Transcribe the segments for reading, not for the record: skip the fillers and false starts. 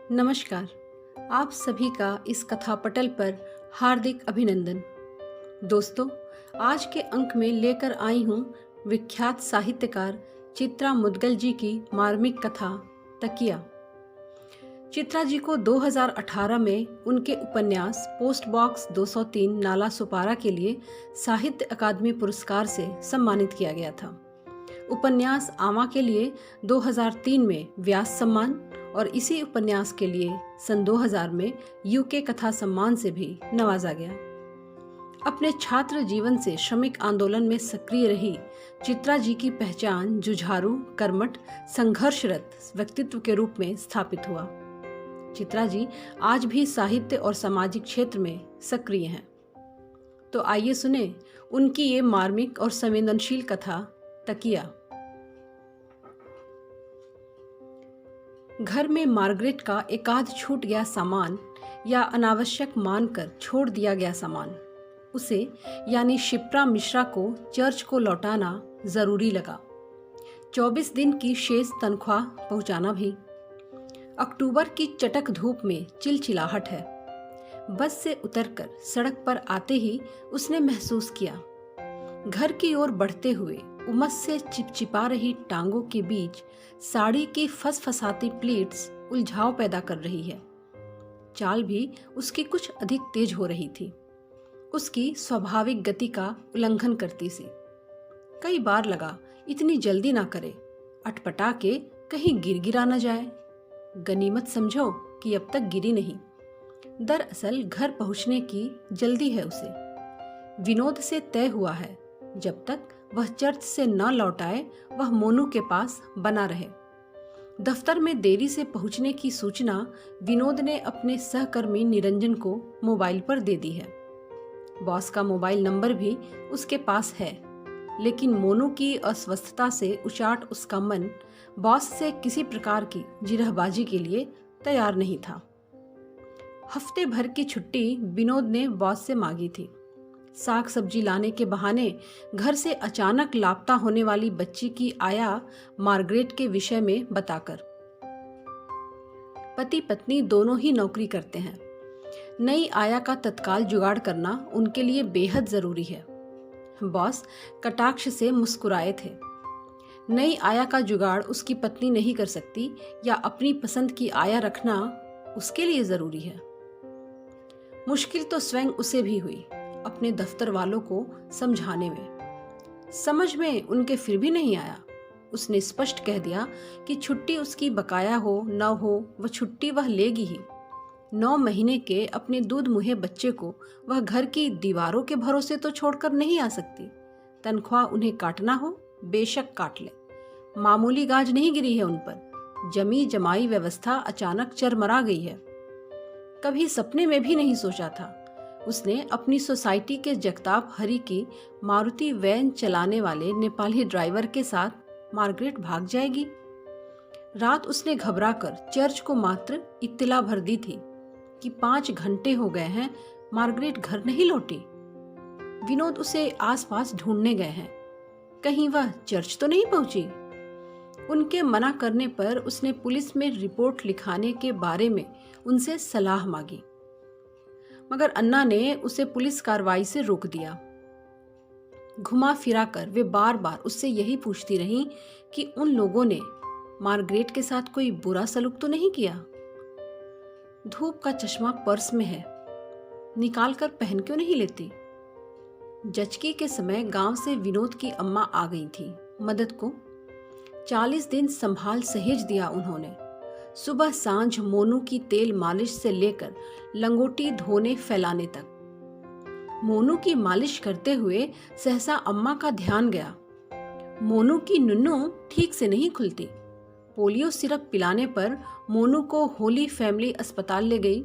नमस्कार। आप सभी का इस कथा पटल पर हार्दिक अभिनंदन। दोस्तों, आज के अंक में लेकर आई हूँ विख्यात साहित्यकार चित्रा मुद्गल जी की मार्मिक कथा तकिया। चित्रा जी को 2018 में उनके उपन्यास पोस्ट बॉक्स 203 नाला सुपारा के लिए साहित्य अकादमी पुरस्कार से सम्मानित किया गया था। उपन्यास आमा के लिए 2003 में व्यास सम्मान और इसी उपन्यास के लिए सन 2000 में यूके कथा सम्मान से भी नवाजा गया। अपने छात्र जीवन से श्रमिक आंदोलन में सक्रिय रही चित्रा जी की पहचान जुझारू, कर्मठ, संघर्षरत व्यक्तित्व के रूप में स्थापित हुआ। चित्रा जी आज भी साहित्य और सामाजिक क्षेत्र में सक्रिय हैं। तो आइए सुने उनकी ये मार्मिक और संवेदनशील कथा तकिया। घर में मार्गरेट का एकाध छूट गया सामान या अनावश्यक मानकर छोड़ दिया गया सामान, उसे यानी शिप्रा मिश्रा को चर्च को लौटाना जरूरी लगा। 24 दिन की शेष तनख्वाह पहुंचाना भी। अक्टूबर की चटक धूप में चिलचिलाहट है। बस से उतरकर सड़क पर आते ही उसने महसूस किया, घर की ओर बढ़ते हुए उमस से चिपचिपा रही टांगों के बीच साड़ी की फसफसाती प्लीट्स उलझाव पैदा कर रही है। चाल भी उसकी कुछ अधिक तेज हो रही थी, उसकी स्वाभाविक गति का उल्लंघन करती सी। कई बार लगा इतनी जल्दी ना करे, अटपटा के कहीं गिर गिरा न जाए। गनीमत समझो कि अब तक गिरी नहीं। दरअसल घर पहुंचने की जल्दी है उसे। विनोद से तय हुआ है, जब तक वह चर्च से न लौट आए वह मोनू के पास बना रहे। दफ्तर में देरी से पहुंचने की सूचना विनोद ने अपने सहकर्मी निरंजन को मोबाइल पर दे दी है। बॉस का मोबाइल नंबर भी उसके पास है, लेकिन मोनू की अस्वस्थता से उचाट उसका मन बॉस से किसी प्रकार की जिरहबाजी के लिए तैयार नहीं था। हफ्ते भर की छुट्टी विनोद ने बॉस से मांगी थी, साग सब्जी लाने के बहाने घर से अचानक लापता होने वाली बच्ची की आया मार्गरेट के विषय में बताकर। पति पत्नी दोनों ही नौकरी करते हैं। नई आया का तत्काल जुगाड़ करना उनके लिए बेहद जरूरी है। बॉस कटाक्ष से मुस्कुराए थे। नई आया का जुगाड़ उसकी पत्नी नहीं कर सकती या अपनी पसंद की आया रखना उसके लिए जरूरी है। मुश्किल तो स्वयं उसे भी हुई अपने दफ्तर वालों को समझाने में। समझ में उनके फिर भी नहीं आया। उसने स्पष्ट कह दिया कि छुट्टी उसकी बकाया हो न हो, वह छुट्टी वह लेगी ही। 9 महीने के अपने दूध मुहे बच्चे को वह घर की दीवारों के भरोसे तो छोड़कर नहीं आ सकती। तनख्वाह उन्हें काटना हो बेशक काट ले, मामूली गाज नहीं गिरी है उन पर। जमी जमाई व्यवस्था अचानक चरमरा गई है। कभी सपने में भी नहीं सोचा था उसने अपनी सोसाइटी के जगताप हरी की मारुति वैन चलाने वाले नेपाली ड्राइवर के साथ मार्गरेट भाग जाएगी। रात उसने घबराकर चर्च को मात्र इत्तला भर दी थी कि 5 घंटे हो गए हैं, मार्गरेट घर नहीं लौटी। विनोद उसे आसपास ढूंढने गए हैं, कहीं वह चर्च तो नहीं पहुंची। उनके मना करने पर उसने पुलिस में रिपोर्ट लिखाने के बारे में उनसे सलाह मांगी, मगर अन्ना ने उसे पुलिस कार्रवाई से रोक दिया। घुमा फिरा कर वे बार बार उससे यही पूछती रहीं कि उन लोगों ने मार्गरेट के साथ कोई बुरा सलूक तो नहीं किया। धूप का चश्मा पर्स में है, निकाल कर पहन क्यों नहीं लेती। जचकी के समय गांव से विनोद की अम्मा आ गई थी मदद को। 40 दिन संभाल सहेज दिया उन्होंने। सुबह सांझ मोनू की तेल मालिश से लेकर लंगोटी धोने फैलाने तक। मोनू की मालिश करते हुए सहसा अम्मा का ध्यान गया, मोनू की नुन्नू ठीक से नहीं खुलती। पोलियो सिरप पिलाने पर मोनू को होली फैमिली अस्पताल ले गई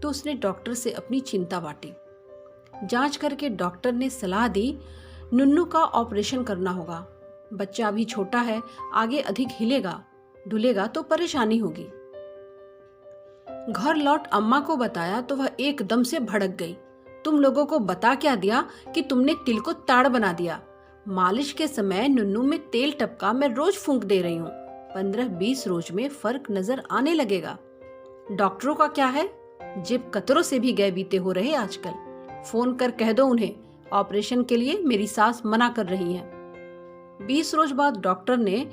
तो उसने डॉक्टर से अपनी चिंता बांटी। जांच करके डॉक्टर ने सलाह दी, नुन्नू का ऑपरेशन करना होगा। बच्चा अभी छोटा है, आगे अधिक हिलेगा डुलेगा तो परेशानी होगी। घर लौट अम्मा को बताया तो वह एकदम से भड़क गई। तुम लोगों को बता क्या दिया कि तुमने तिल को ताड़ बना दिया। मालिश के समय नुन्नू में तेल टपका, मैं रोज फूंक दे रही हूँ। 15-20 रोज में फर्क नजर आने लगेगा। डॉक्टरों का क्या है, जेब कतरों से भी गए बीते हो रहे आजकल। फोन कर कह दो उन्हें, ऑपरेशन के लिए मेरी सास मना कर रही है। 20 रोज बाद डॉक्टर ने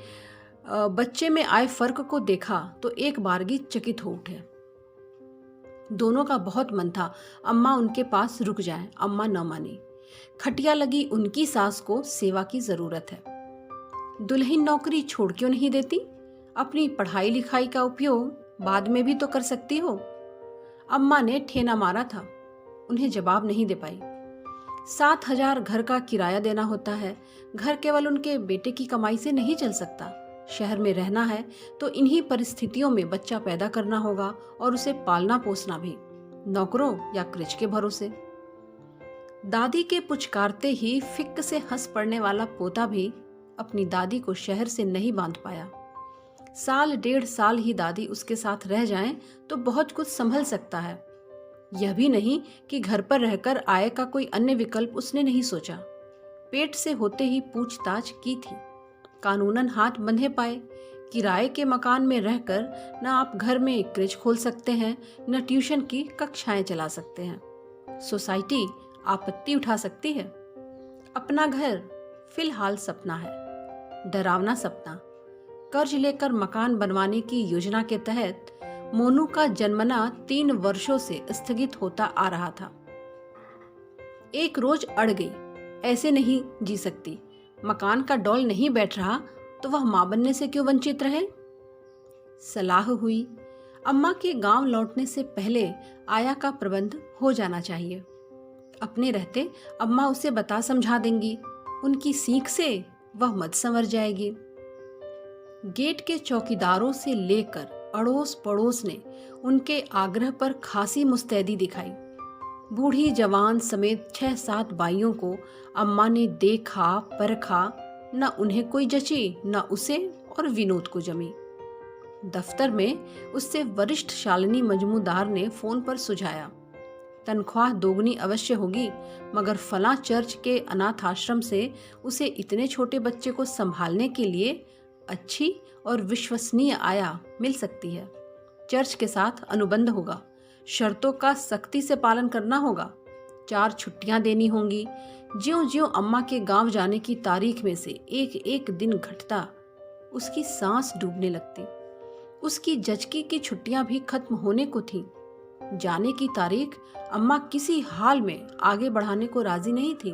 बच्चे में आए फर्क को देखा तो एक बारगी चकित हो उठे। दोनों का बहुत मन था अम्मा उनके पास रुक जाएं। अम्मा न मानी। खटिया लगी उनकी सास को सेवा की जरूरत है। दुल्हन नौकरी छोड़ क्यों नहीं देती? अपनी पढ़ाई लिखाई का उपयोग बाद में भी तो कर सकती हो। अम्मा ने ठेना मारा था, उन्हें जवाब नहीं दे पाई। 7,000 घर का किराया देना होता है। घर केवल उनके बेटे की कमाई से नहीं चल सकता। शहर में रहना है तो इन्हीं परिस्थितियों में बच्चा पैदा करना होगा और उसे पालना पोसना भी, नौकरों या क्रिच के भरोसे। दादी के पुचकारते ही फिक्क से हंस पड़ने वाला पोता भी अपनी दादी को शहर से नहीं बांध पाया। 1.5 साल ही दादी उसके साथ रह जाएं तो बहुत कुछ संभल सकता है। यह भी नहीं कि घर पर रहकर आय का कोई अन्य विकल्प उसने नहीं सोचा। पेट से होते ही पूछताछ की थी। कानूनन हाथ बंधे पाए। किराए के मकान में रहकर न आप घर में क्रेच खोल सकते हैं, न ट्यूशन की कक्षाएं चला सकते हैं। सोसाइटी आपत्ति उठा सकती है। अपना घर फिलहाल सपना है, डरावना सपना। कर्ज लेकर मकान बनवाने की योजना के तहत मोनू का जन्मना 3 वर्षों से स्थगित होता आ रहा था। एक रोज अड़ गई, ऐसे नहीं जी सकती। मकान का डौल नहीं बैठ रहा तो वह मां बनने से क्यों वंचित रहे? सलाह हुई, अम्मा के गांव लौटने से पहले आया का प्रबंध हो जाना चाहिए। अपने रहते अम्मा उसे बता समझा देंगी। उनकी सीख से वह मत संवर जाएगी। गेट के चौकीदारों से लेकर अड़ोस पड़ोस ने उनके आग्रह पर खासी मुस्तैदी दिखाई। बूढ़ी जवान समेत 6-7 बाइयों को अम्मा ने देखा परखा। न उन्हें कोई जची, न उसे और विनोद को जमी। दफ्तर में उससे वरिष्ठ शालिनी मजमूदार ने फोन पर सुझाया, तनख्वाह दोगुनी अवश्य होगी, मगर फलां चर्च के अनाथ आश्रम से उसे इतने छोटे बच्चे को संभालने के लिए अच्छी और विश्वसनीय आया मिल सकती है। चर्च के साथ अनुबंध होगा, शर्तों का सख्ती से पालन करना होगा, 4 छुट्टियां देनी होंगी। ज्यों-ज्यों अम्मा के गांव जाने की तारीख में से एक दिन घटता, उसकी सांस डूबने लगती। उसकी जचकी की छुट्टियां भी खत्म होने को थीं। जाने की तारीख अम्मा किसी हाल में आगे बढ़ाने को राजी नहीं थी।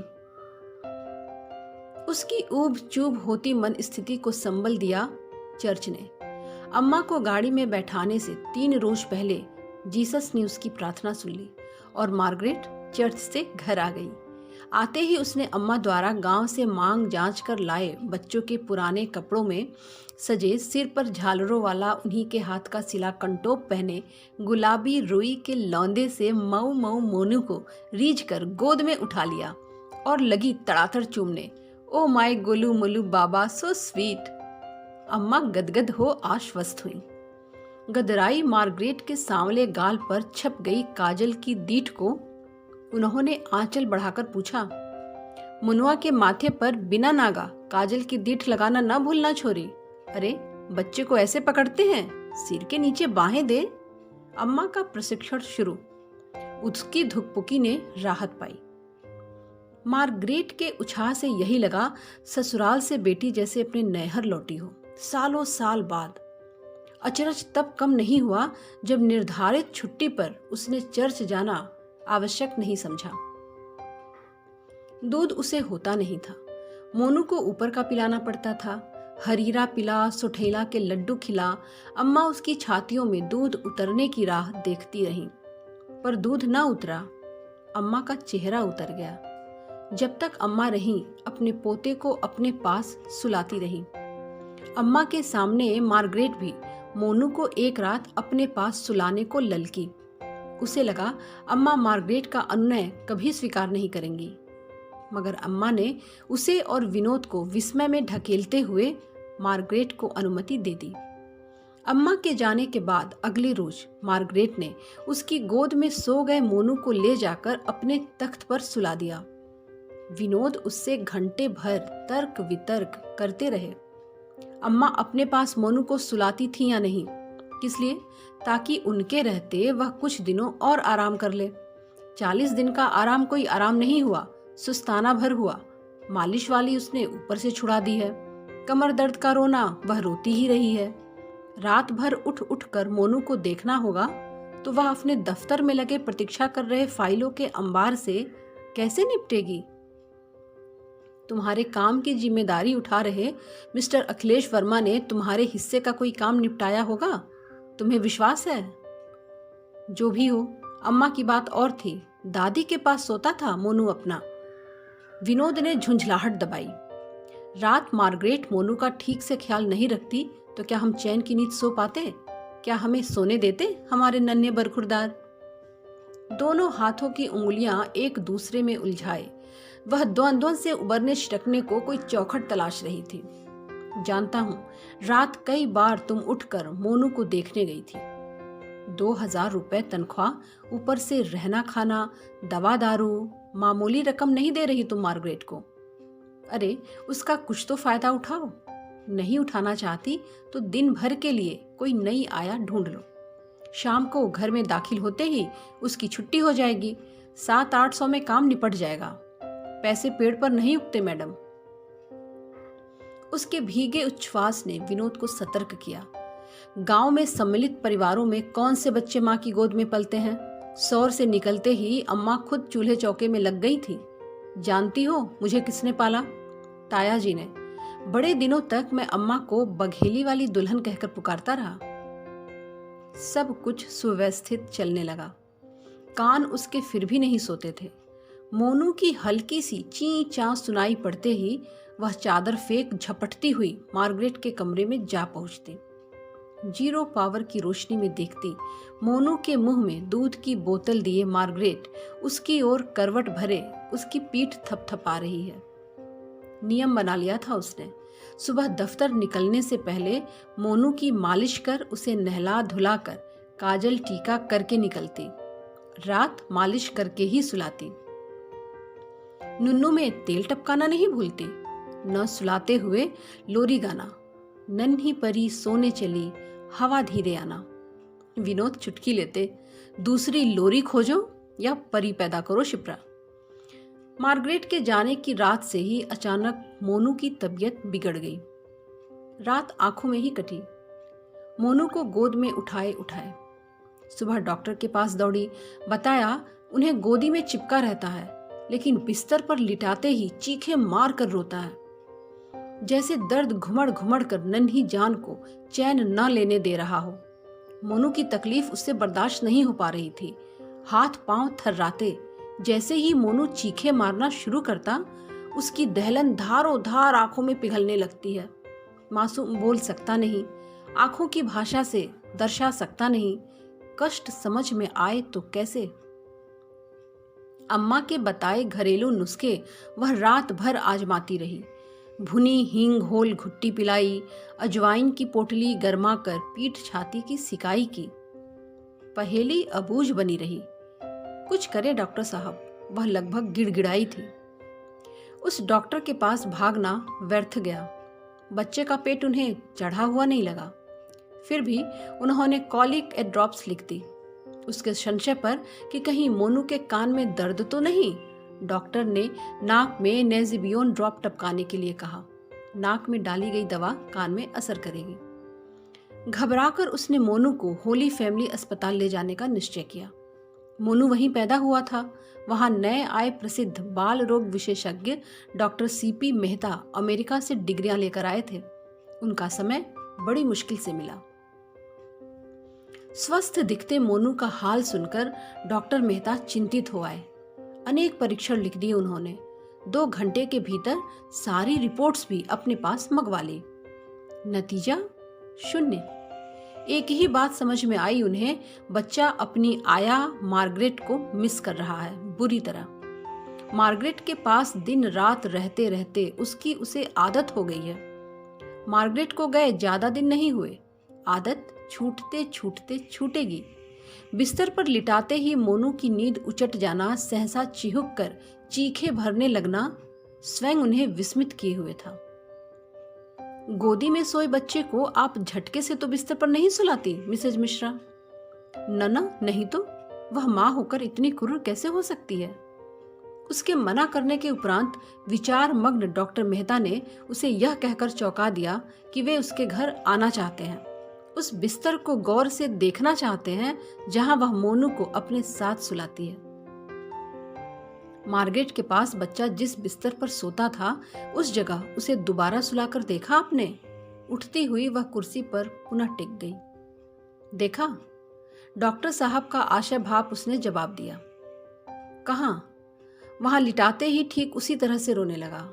उसकी ऊब चूब होती मन स्थिति को संबल दिया चर्च ने। अम्मा को गाड़ी में बैठाने से 3 रोज पहले जीसस ने उसकी प्रार्थना सुन ली और मार्गरेट चर्च से घर आ गई। आते ही उसने अम्मा द्वारा गांव से मांग जांच कर लाए बच्चों के पुराने कपड़ों में सजे, सिर पर झालरों वाला उन्हीं के हाथ का सिला कंटोप पहने गुलाबी रुई के लौंदे से मऊ मऊ मोनू को रीझ कर गोद में उठा लिया और लगी तड़ातड़ चूमने। ओ माय गोलू मोलू बाबा, सो स्वीट। अम्मा गदगद हो आश्वस्त हुई। गदराई मार्गरेट के सांवले गाल पर छप गई काजल की दीठ को उन्होंने आंचल बढ़ाकर पूछा, मुनुआ के माथे पर बिना नागा काजल की दीठ लगाना न भूलना छोरी। अरे बच्चे को ऐसे पकड़ते हैं, सिर के नीचे बाहें दे। अम्मा का प्रशिक्षण शुरू। उसकी धुकपुकी ने राहत पाई। मार्गरेट के उत्साह से यही लगा ससुराल से बेटी जैसे अपने नैहर लौटी हो, सालों साल बाद। अचरज तब कम नहीं हुआ जब निर्धारित छुट्टी पर उसने चर्च जाना आवश्यक नहीं समझा। दूध उसे होता नहीं था। मोनू को ऊपर का पिलाना पड़ता था। हरीरा पिला, सुठेला के लड्डू खिला। अम्मा उसकी छातियों में दूध उतरने की राह देखती रही, पर दूध न उतरा। अम्मा का चेहरा उतर गया। जब तक अम्मा रही, अपने पोते को अपने पास सुलाती रही। अम्मा के सामने मार्गरेट भी मोनू को एक रात अपने पास सुलाने को ललकी। उसे लगा अम्मा मार्गरेट का अनुनय कभी स्वीकार नहीं करेंगी, मगर अम्मा ने उसे और विनोद को विस्मय में ढकेलते हुए मार्गरेट को अनुमति दे दी। अम्मा के जाने के बाद अगले रोज मार्गरेट ने उसकी गोद में सो गए मोनू को ले जाकर अपने तख्त पर सुला दिया। विनोद उससे घंटे भर तर्क वितर्क करते रहे। अम्मा अपने पास मोनू को सुलाती थी या नहीं, किस लिए? ताकि उनके रहते वह कुछ दिनों और आराम कर ले। 40 दिन का आराम कोई आराम नहीं हुआ, सुस्ताना भर हुआ। मालिश वाली उसने ऊपर से छुड़ा दी है। कमर दर्द का रोना वह रोती ही रही है। रात भर उठ उठ कर मोनू को देखना होगा तो वह अपने दफ्तर में लगे प्रतीक्षा कर रहे फाइलों के अंबार से कैसे निपटेगी? तुम्हारे काम की जिम्मेदारी उठा रहे मिस्टर अखिलेश वर्मा ने तुम्हारे हिस्से का कोई काम निपटाया होगा, तुम्हें विश्वास है? जो भी हो, अम्मा की बात और थी। दादी के पास सोता था मोनू अपना। विनोद ने झुंझलाहट दबाई। रात मार्गरेट मोनू का ठीक से ख्याल नहीं रखती तो क्या हम चैन की नींद सो पाते? क्या हमें सोने देते हमारे नन्हे बरखुरदार? दोनों हाथों की उंगलियां एक दूसरे में उलझाए वह द्वंद्व से उबरने छिटकने को कोई चौखट तलाश रही थी। जानता हूं, रात कई बार तुम उठकर मोनू को देखने गई थी। 2000 रुपए तनख्वाह, ऊपर से रहना खाना, दवा दारू, मामूली रकम नहीं दे रही तुम मार्गरेट को। अरे उसका कुछ तो फायदा उठाओ। नहीं उठाना चाहती तो दिन भर के लिए कोई नई आया ढूंढ लो। शाम को घर में दाखिल होते ही उसकी छुट्टी हो जाएगी। 700-800 में काम निपट जाएगा। पैसे पेड़ पर नहीं उगते मैडम। उसके भीगे उच्छ्वास ने विनोद को सतर्क किया। गांव में सम्मिलित परिवारों में कौन से बच्चे माँ की गोद में पलते हैं? सौर से निकलते ही अम्मा खुद चूल्हे चौके में लग गई थी। जानती हो मुझे किसने पाला? ताया जी ने। बड़े दिनों तक मैं अम्मा को बघेली वाली दुल्हन कहकर पुकारता रहा। सब कुछ सुव्यवस्थित चलने लगा। कान उसके फिर भी नहीं सोते थे। मोनू की हल्की सी ची चा सुनाई पड़ते ही वह चादर फेंक झपटती हुई मार्गरेट के कमरे में जा पहुंचती। 0 पावर की रोशनी में देखती मोनू के मुंह में दूध की बोतल दिए मार्गरेट उसकी ओर करवट भरे उसकी पीठ थपथपा रही है। नियम बना लिया था उसने। सुबह दफ्तर निकलने से पहले मोनू की मालिश कर उसे नहला धुलाकर काजल टीका करके निकलती। रात मालिश करके ही सुलाती। नुन्नू में तेल टपकाना नहीं भूलती। न सुलाते हुए लोरी गाना, नन्ही परी सोने चली हवा धीरे आना। विनोद चुटकी लेते, दूसरी लोरी खोजो या परी पैदा करो शिप्रा। मार्गरेट के जाने की रात से ही अचानक मोनू की तबीयत बिगड़ गई। रात आंखों में ही कटी। मोनू को गोद में उठाए उठाए सुबह डॉक्टर के पास दौड़ी। बताया उन्हें गोदी में चिपका रहता है, लेकिन बिस्तर पर लिटाते ही चीखे मार कर रोता है, जैसे दर्द घुमड़ घुमड़ कर नन्ही जान को चैन न लेने दे रहा हो। मोनू की तकलीफ उससे बर्दाश्त नहीं हो पा रही थी। हाथ पांव थर्राते। जैसे ही मोनू चीखे मारना शुरू करता, उसकी दहलन धारों धार आंखों में पिघलने लगती है। मासूम बोल सकता नहीं, आंखों की भाषा से दर्शा सकता नहीं। कष्ट समझ में आए तो कैसे? अम्मा के बताए घरेलू नुस्खे वह रात भर आजमाती रही। भुनी हींग घोल घुट्टी पिलाई, अजवाइन की पोटली गरमा कर पीठ छाती की सिकाई की। पहेली अबूझ बनी रही। कुछ करे डॉक्टर साहब, वह लगभग गिड़गिड़ाई थी। उस डॉक्टर के पास भागना व्यर्थ गया। बच्चे का पेट उन्हें चढ़ा हुआ नहीं लगा। फिर भी उन्होंने कॉलिक ए ड्रॉप्स लिख दी। उसके संशय पर कि कहीं मोनू के कान में दर्द तो नहीं, डॉक्टर ने नाक में नेजिबियोन ड्रॉप टपकाने के लिए कहा। नाक में डाली गई दवा कान में असर करेगी। घबराकर उसने मोनू को होली फैमिली अस्पताल ले जाने का निश्चय किया। मोनू वहीं पैदा हुआ था। वहां नए आए प्रसिद्ध बाल रोग विशेषज्ञ डॉक्टर सीपी मेहता अमेरिका से डिग्रियां लेकर आए थे। उनका समय बड़ी मुश्किल से मिला। स्वस्थ दिखते मोनू का हाल सुनकर डॉक्टर मेहता चिंतित हो आए। अनेक परीक्षण लिख दिए उन्होंने। 2 घंटे के भीतर सारी रिपोर्ट्स भी अपने पास मंगवा ली। नतीजा 0। एक ही बात समझ में आई उन्हें, बच्चा अपनी आया मार्गरेट को मिस कर रहा है बुरी तरह। मार्गरेट के पास दिन रात रहते रहते उसकी उसे आदत हो गई है। मार्गरेट को गए ज्यादा दिन नहीं हुए, आदत छूटते छूटते छूटेगी। बिस्तर पर लिटाते ही मोनू की नींद उचट जाना, सहसा चिहुक कर चीखे भरने लगना स्वयं उन्हें विस्मित किए हुए था। गोदी में सोए बच्चे को आप झटके से तो बिस्तर पर नहीं सुलाती मिसेज मिश्रा। न नहीं तो वह माँ होकर इतनी क्रूर कैसे हो सकती है। उसके मना करने के उपरांत विचार मग्न डॉक्टर मेहता ने उसे यह कहकर चौंका दिया कि वे उसके घर आना चाहते हैं, उस बिस्तर को गौर से देखना चाहते हैं जहां वह मोनू को अपने साथ सुलाती है। मार्गरेट के पास बच्चा जिस बिस्तर पर सोता था उस जगह उसे दोबारा सुलाकर देखा आपने? उठती हुई वह कुर्सी पर पुनः टिक गई। देखा? डॉक्टर साहब का आशाभाव उसने जवाब दिया। कहाँ? वहां लिटाते ही ठीक उसी तरह से रोने लगा।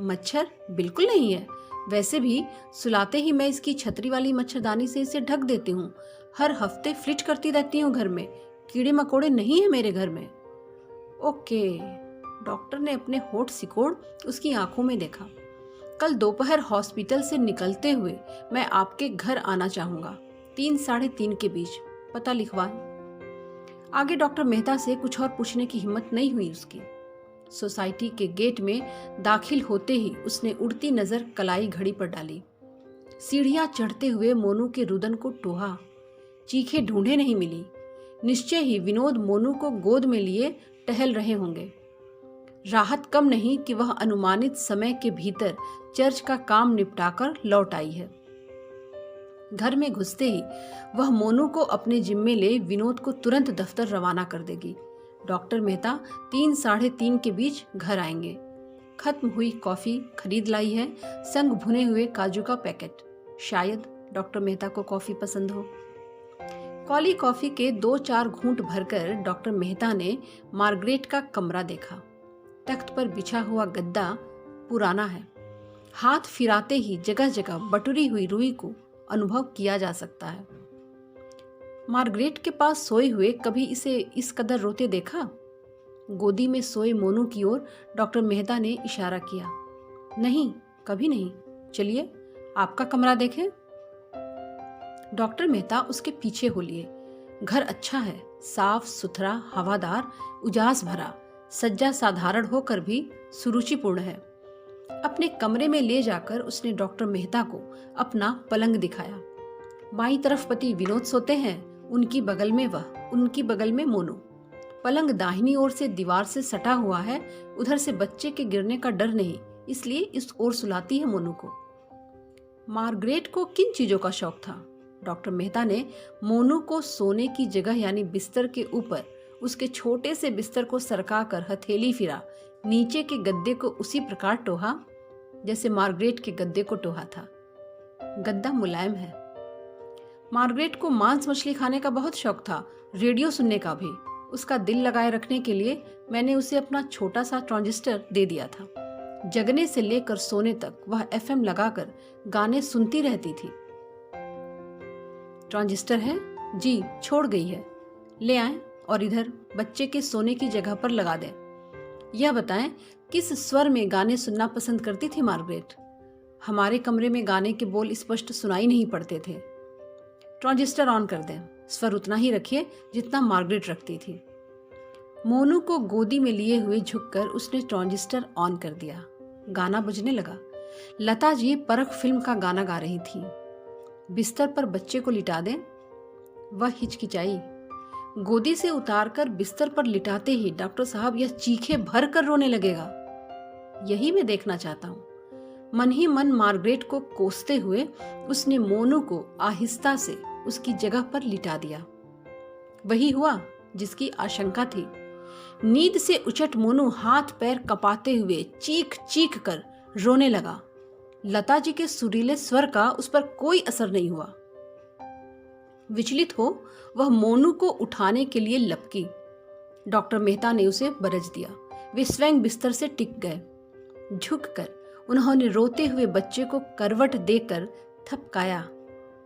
मच्छर बिल्कुल नहीं है, वैसे भी सुलाते ही मैं इसकी छतरी वाली मच्छरदानी से इसे ढक देती हूँ। हर हफ्ते फ्लिट करती रहती हूँ घर में, कीड़े मकोड़े नहीं है मेरे घर में। ओके, डॉक्टर ने अपने होठ सिकोड़ उसकी आंखों में देखा। कल दोपहर हॉस्पिटल से निकलते हुए मैं आपके घर आना चाहूंगा, 3 साढ़े 3 के बीच। पता लिखवाएं। आगे डॉक्टर मेहता से कुछ और पूछने की हिम्मत नहीं हुई उसकी। सोसाइटी के गेट में दाखिल होते ही उसने उड़ती नजर कलाई घड़ी पर डाली। सीढ़ियां चढ़ते हुए मोनू के रुदन को टोहा। चीखें ढूंढे नहीं मिली। निश्चय ही विनोद मोनू को गोद में लिए टहल रहे होंगे। राहत कम नहीं कि वह अनुमानित समय के भीतर चर्च का काम निपटाकर लौट आई है। घर में घुसते ही वह मोनू को अपने जिम्मे ले विनोद को तुरंत दफ्तर रवाना कर देगी। डॉक्टर मेहता 3 साढ़े 3 के बीच घर आएंगे। खत्म हुई कॉफी खरीद लाई है, संग भुने हुए काजू का पैकेट। शायद डॉक्टर मेहता को कॉफी पसंद हो। कॉली कॉफी के 2-4 घूंट भरकर डॉक्टर मेहता ने मार्गरेट का कमरा देखा। तख्त पर बिछा हुआ गद्दा पुराना है। हाथ फिराते ही जगह जगह बटुरी हुई रुई को अनुभव किया जा सकता है। मार्गरेट के पास सोए हुए कभी इसे इस कदर रोते देखा? गोदी में सोए मोनू की ओर डॉक्टर मेहता ने इशारा किया। नहीं, कभी नहीं। चलिए आपका कमरा देखें। डॉक्टर मेहता उसके पीछे हो लिए। घर अच्छा है, साफ सुथरा, हवादार, उजास भरा। सज्जा साधारण होकर भी सुरुचिपूर्ण है। अपने कमरे में ले जाकर उसने डॉक्टर मेहता को अपना पलंग दिखाया। बाईं तरफ पति विनोद सोते हैं, उनकी बगल में वह, उनकी बगल में मोनू। पलंग दाहिनी ओर से दीवार से सटा हुआ है, उधर से बच्चे के गिरने का डर नहीं, इसलिए इस ओर सुलाती है मोनू को। मार्गरेट को किन चीजों का शौक था? डॉक्टर मेहता ने मोनू को सोने की जगह यानी बिस्तर के ऊपर उसके छोटे से बिस्तर को सरकाकर हथेली फिरा नीचे के गद्दे को उसी प्रकार टोहा जैसे मार्गरेट के गद्दे को टोहा था। गद्दा मुलायम है। मार्गरेट को मांस मछली खाने का बहुत शौक था, रेडियो सुनने का भी। उसका दिल लगाए रखने के लिए मैंने उसे अपना छोटा सा ट्रांजिस्टर दे दिया था। जगने से लेकर सोने तक वह एफएम लगाकर गाने सुनती रहती थी। ट्रांजिस्टर है? जी, छोड़ गई है। ले आएं और इधर बच्चे के सोने की जगह पर लगा दें। यह बताएं किस स्वर में गाने सुनना पसंद करती थी मार्गरेट? हमारे कमरे में गाने के बोल स्पष्ट सुनाई नहीं पड़ते थे। ट्रांजिस्टर ऑन कर दें, स्वर उतना ही रखिए जितना मार्गरेट रखती थी। मोनू को गोदी में लिए हुए झुककर उसने ट्रांजिस्टर ऑन कर दिया। गाना बजने लगा। लता जी परख फिल्म का गाना गा रही थी। बिस्तर पर बच्चे को लिटा दें। वह हिचकिचाई। गोदी से उतारकर बिस्तर पर लिटाते ही डॉक्टर साहब यह चीखे भर कर रोने लगेगा। यही मैं देखना चाहता हूँ। मन ही मन मार्गरेट को कोसते हुए उसने मोनू को आहिस्ता से उसकी जगह पर लिटा दिया। वही हुआ जिसकी आशंका थी। नींद से उचट मोनू हाथ पैर कपाते हुए चीख चीख कर रोने लगा। लता जी के सुरीले स्वर का उस पर कोई असर नहीं हुआ। विचलित हो वह मोनू को उठाने के लिए लपकी। डॉक्टर मेहता ने उसे बरज दिया। वे स्वयं बिस्तर से टिक गए। झुककर उन्होंने रोते हुए बच्चे को करवट देकर थपकाया।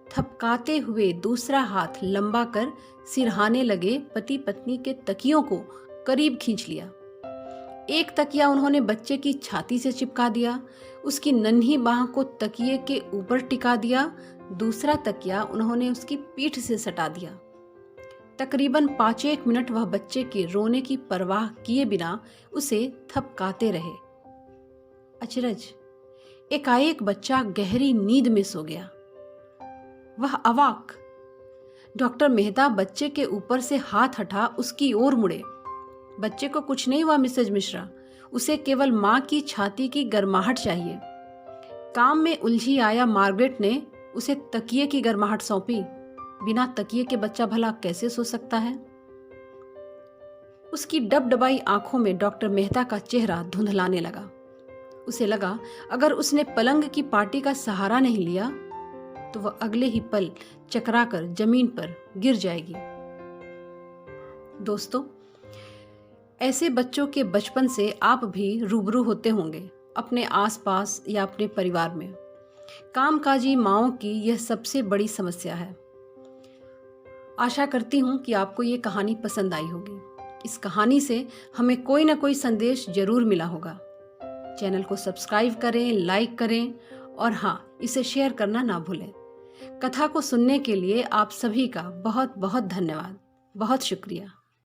थपकाते हुए दूसरा हाथ लंबा कर सिरहाने लगे पति पत्नी के तकियों को करीब खींच लिया। एक तकिया उन्होंने बच्चे की छाती से चिपका दिया, उसकी नन्ही बाह को तकिए के ऊपर टिका दिया। दूसरा तकिया उन्होंने उसकी पीठ से सटा दिया। तकरीबन 5-1 मिनट वह बच्चे के रोने की परवाह किए बिना उसे थपकाते रहे। अचरज, एकाएक बच्चा गहरी नींद में सो गया। वह अवाक। डॉक्टर मेहता बच्चे के ऊपर से हाथ हटा उसकी ओर मुड़े। बच्चे को कुछ नहीं हुआ मिसेज मिश्रा, उसे केवल माँ की छाती की गर्माहट चाहिए। काम में उलझी आया मार्गरेट ने उसे तकिए की गर्माहट सौंपी। बिना तकिए के बच्चा भला कैसे सो सकता है? उसकी डबडबाई आंखों में डॉक्टर मेहता का चेहरा धुंधलाने लगा। उसे लगा अगर उसने पलंग की पाटी का सहारा नहीं लिया तो वह अगले ही पल चकराकर जमीन पर गिर जाएगी। दोस्तों, ऐसे बच्चों के बचपन से आप भी रूबरू होते होंगे अपने आसपास या अपने परिवार में। कामकाजी माँओं की यह सबसे बड़ी समस्या है। आशा करती हूँ कि आपको ये कहानी पसंद आई होगी। इस कहानी से हमें कोई ना कोई संदेश जरूर मिला होगा। चैनल को सब्सक्राइब करें, लाइक करें और हाँ, इसे शेयर करना ना भूलें। कथा को सुनने के लिए आप सभी का बहुत बहुत धन्यवाद। बहुत शुक्रिया।